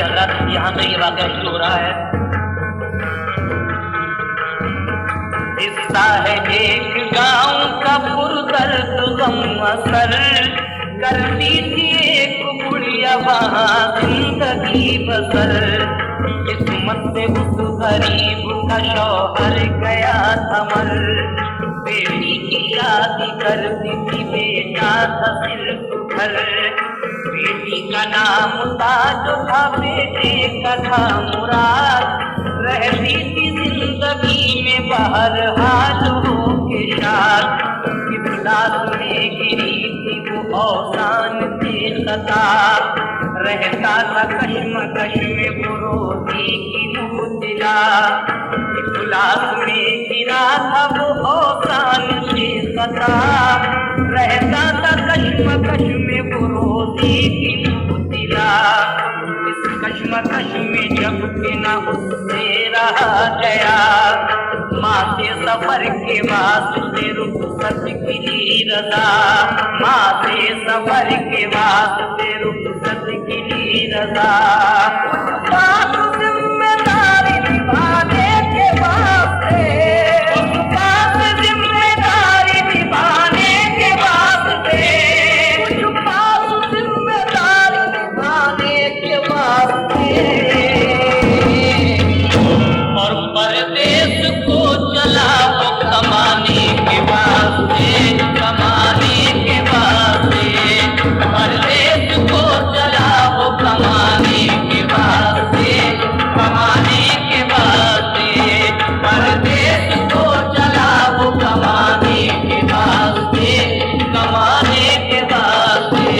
हज़रात, यहाँ से ये वाक़या शुरू हो रहा है। किस्सा है एक गाँव का पुरदर्द गम असर, करती थी एक बुढ़िया वहाँ जिंदगी बसर। किस्मत से उस गरीब का शौहर गया था मर, बेटी की शादी करती थी बेटा था सिर्फ घर। बेटी का नाम ताज था बेटे का था मुराद, रहती थी जिंदगी में बाहर हाल हो के शाद। किबलात में गिरी थी वो औसान से खता, रहता था कश्मकश में वो रोती की मुबतला। किबलात में गिरा था वो औसान से खता, रहता था कश्मकश में वो रोती की मुबतला। इस कश्मकश में जब के न उससे रहा गया, माँ से सफर के वास्ते रुखसत की ली रज़ा। माँ से सफर के वास्ते रुखसत की ली रज़ा। बात जिम्मेदारी निभाने के वास्ते, उस बात जिम्मेदारी निभाने के वास्ते, कुछ बात जिम्मेदारी निभाने के वास्ते, और परदेश को चला वो कमाने के वास्ते, कमाने के वास्ते। परदेश को चला वो कमाने के वास्ते, कमाने के वास्ते। परदेश को चला वो कमाने के वास्ते, कमाने के वास्ते।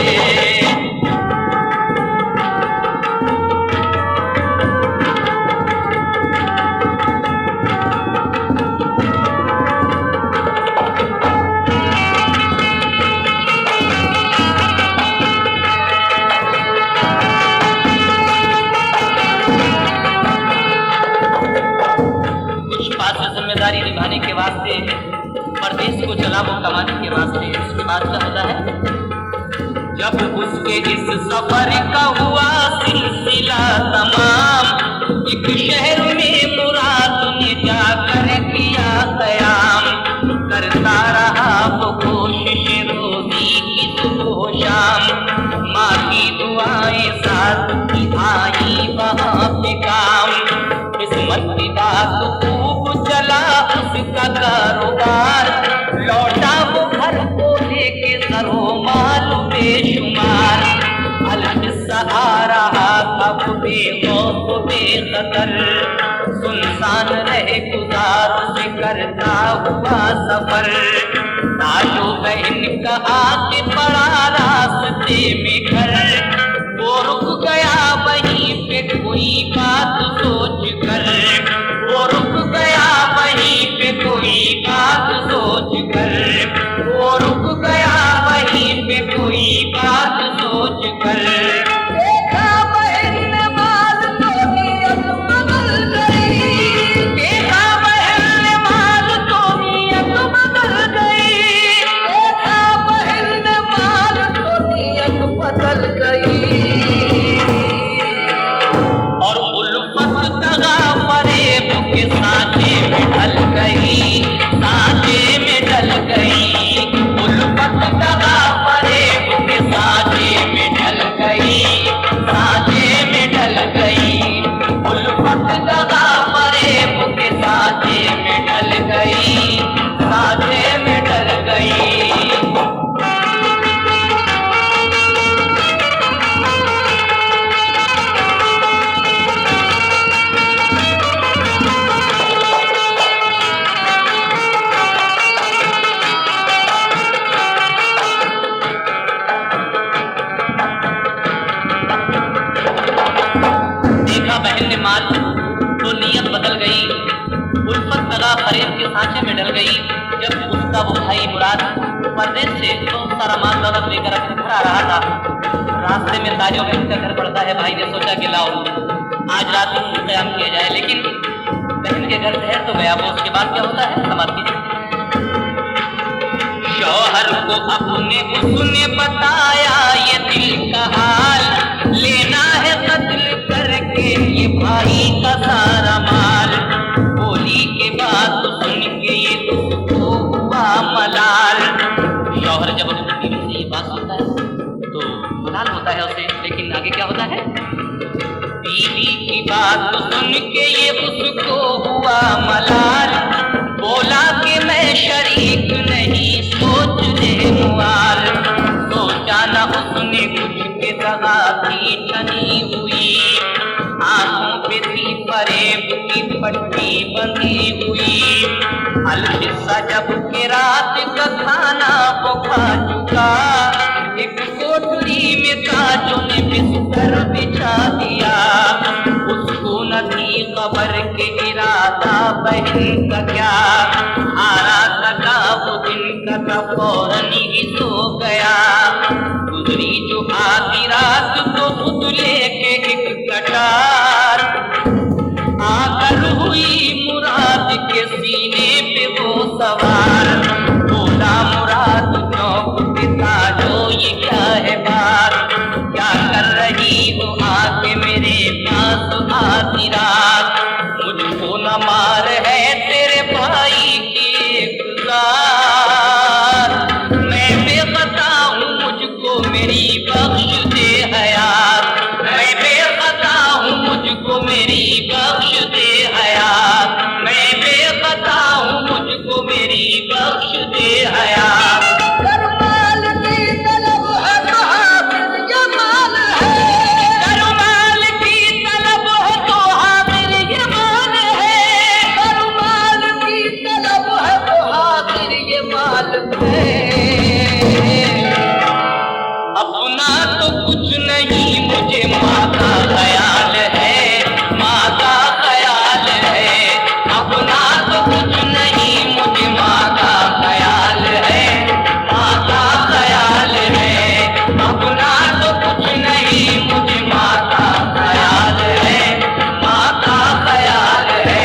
जिम्मेदारी निभाने के वास्ते, परदेश को चला वो कमाने के वास्ते। उसके बाद क्या होता है? जब उसके इस सफर का हुआ सिलसिला तमाम, एक शहर में मुराद ने जाकर किया कयाम। करता रहा वो कोशिश रोजी की सुबह शाम, माँ की दुआएं साथ की आई वहाँ पे काम। किस्मत की बात खूब चला उसका कारोबार, लौटा वो घर को लेके सरो माल बेशुमार। अलग सहारा था वो बेखौफ बेखतर, सुनसान रहे गुजारो से करता हुआ सफर। ताजो बहन का आके पड़ा रास्ते में घर, वो रुक गया वहीं पे कोई बात सोच कर। वो रुक गया वहीं पे कोई बात सोच कर। वो रुक गया वहीं पे कोई बात सोच कर। देखा बहन ने माल तो नियत बदल गई, देखा बहन ने माल तो नियत बदल गई, देखा बहन ने माल तो नियत बदल गई। और उल्फत दगा फरेब के सांचे में ढल गई, सांचे में ढल गई। उल्फत दगा फरेब के सांचे में ढल गई, सांचे में ढल गई। उल्फत दगा फरेब के सांचे में ढल गई, सांचे में ढल गई। बहन ने माल तो नियत बदल गई, उल्फत दगा फरेब के सांचे में डल गई। जब उसका वो भाई मुराद परदेश से बहुत सारा माल दौलत लेकर अपने घर आ रहा था, रास्ते में ताजो बहन का घर पड़ता है। भाई ने सोचा कि लाओ आज रात में इंतजाम किया जाए, लेकिन बहन के घर ठहर तो गया वो। उसके बाद क्या होता है समाप्त कीजिए। शौहर को अपने उसने बताया ये दिल का हाल, लेना है कत्ल करके आगे क्या होता है? बीवी की बात सुन के ये उसको हुआ मलाल, बोला कि मैं शरीक नहीं, सोच ले मुआल। सोचा न उसने कुछ के दगा थी ठनी हुई, आंखों पे थी फरेब की पट्टी बंधी हुई। अलकिस्सा जब के रात का खाना वो खा चुका, एक कोठरी में काजों ने बिस्तर बिछा दिया। उसको न थी खबर के इरादा बहन का क्या, हारा सका वो दिन का फौरन ही सो गया। गुजरी जो आधी रात तो खुद लेके एक कटार, आकर हुई मुराद के सीने पे वो सवार। बोला मुराद चौक पिता जो ये क्या है बात, क्या कर रही हो आके मेरे पास आधी रात। मुझको न मार है तेरे भाई की एक ज़ात, मैं बेखता हूँ मुझको मेरी बख्श दे हयात। मैं बेखता हूँ मुझको मेरी बख्श दे हयात। मैं बेखता हूँ मुझको मेरी बख्श दे हयात। करमाल की तलब है तो हाजिर ये माल है, करमाल की तलब है तो हाजिर ये माल है। करमाल की तलब है तो हाजिर ये माल है। अपना तो कुछ नहीं मुझे माँ का ख्याल है, माँ का ख्याल है। अपना तो कुछ नहीं मुझे माँ का ख्याल है, माँ का ख्याल है। अपना तो कुछ नहीं मुझे माँ का ख्याल है, माँ का ख्याल है।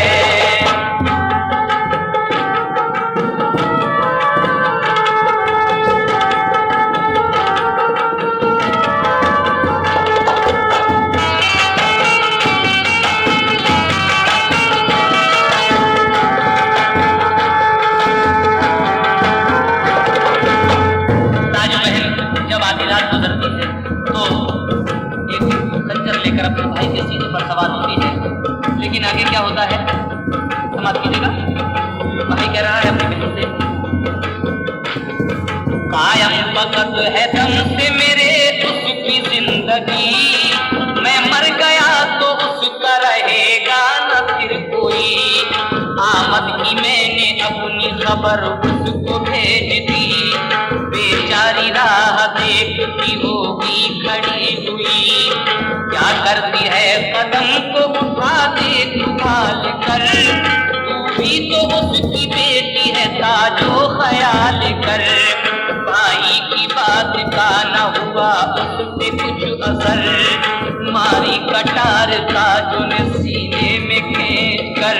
ताजमहल जब आधी रात गुजरती है तो एक खंजर लेकर अपने भाई के सीने पर सवार होती है। लेकिन आगे क्या होता है, समाप्त कीजिएगा। भाई कह रहा है अपनी बहन से, कायम वक्त है दम से मेरे उसकी जिंदगी, मैं मर गया तो उसका रहेगा न फिर कोई। आमद की मैंने अपनी खबर उसको भेज दी, बेचारी राह देखती होगी खड़ी हुई। क्या करती है कदम को उठा दे संभाल कर, तू भी तो उसकी बेटी है ताजो ख्याल कर। भाई की बात का न हुआ उससे कुछ असर, मारी कटार ताजो ने सीने में खींच कर।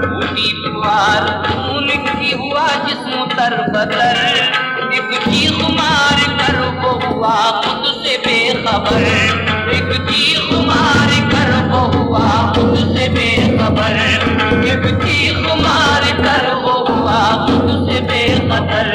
बूढ़ी फुआर खून की हुआ जिस्म तरबतर, एक चीख मार कर वो हुआ खुद से बेखबर। एक चीख मार कर वो हुआ खुद से बेखबर। एक चीख मार कर वो हुआ खुद से बेखबर।